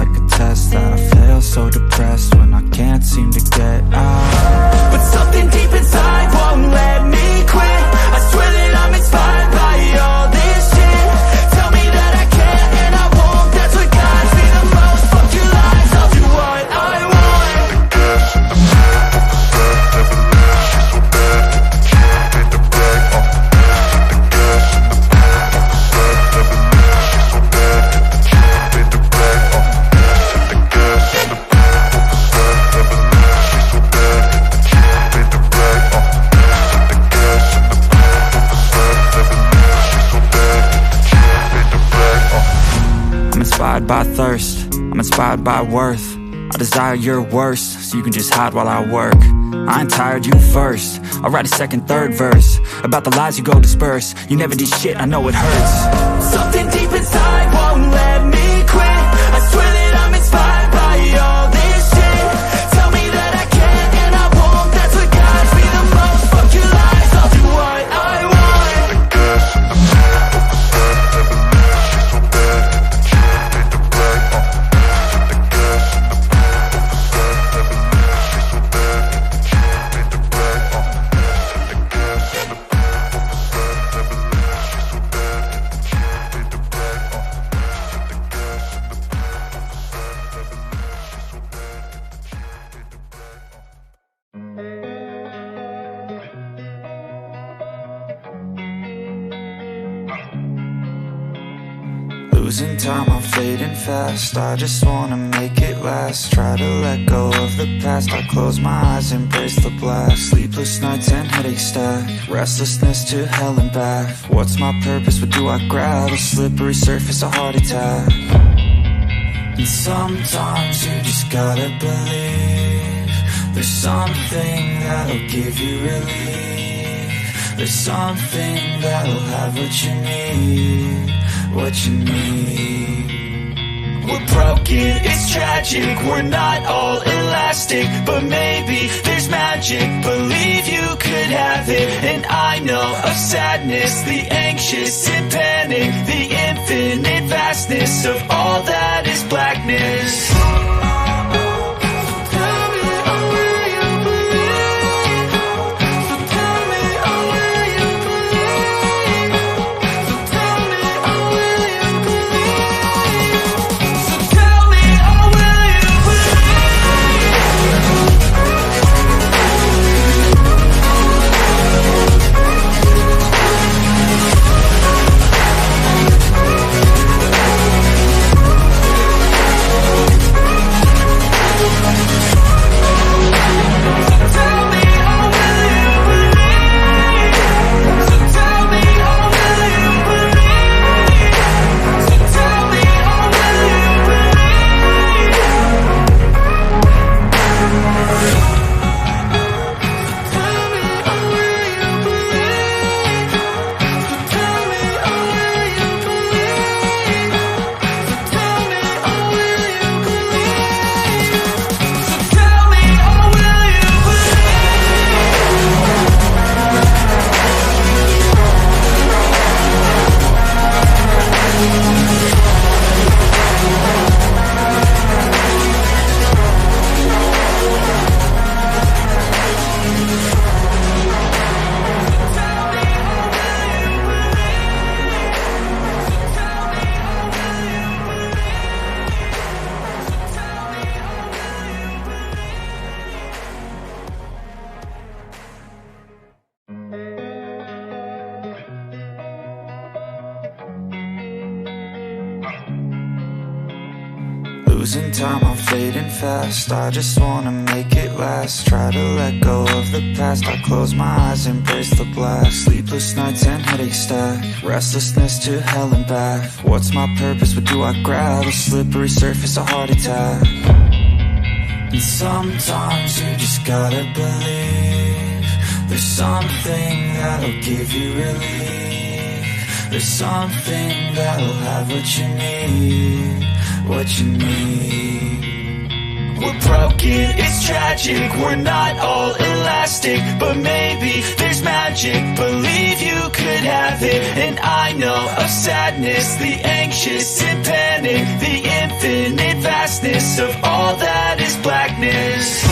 like a test that I fail, so depressed when I can't seem to get out. But something deep inside won't let me quit. I swear that I'm inspired by all this shit. Tell me that I can't and I won't. That's what guides me the most. Fuck your lies, I'll do what I want. Inspired by thirst, I'm inspired by worth. I desire your worst, so you can just hide while I work. I ain't tired, you first. I'll write a second, third verse about the lies you go disperse. You never did shit, I know it hurts. Something deep inside won't let me quit. I swear that I'm inspired by all this shit. Tell me that I can't and I won't. That's what guides me the most. Fuck your lies, I'll do what I want. Losing time, I'm fading fast. I just wanna make it last. Try to let go of the past. I close my eyes, embrace the blast. Sleepless nights and headaches stack. Restlessness to hell and back. What's my purpose? What do I grab? A slippery surface, a heart attack. And sometimes you just gotta believe there's something that'll give you relief. There's something that'll have what you need. What you need. We're broken, it's tragic. We're not all elastic, but maybe there's magic. Believe you could have it. And I know of sadness, the anxious and panic, the infinite vastness of all that is blackness. Losing time, I'm fading fast. I just wanna make it last. Try to let go of the past. I close my eyes, embrace the blast. Sleepless nights and headaches stack. Restlessness to hell and back. What's my purpose? What do I grab? A slippery surface, a heart attack. And sometimes you just gotta believe there's something that'll give you relief. There's something that'll have what you need. What you need. We're broken, it's tragic. We're not all elastic, but maybe there's magic. Believe you could have it. And I know of sadness, the anxious and panic, the infinite vast vastness of all that is blackness.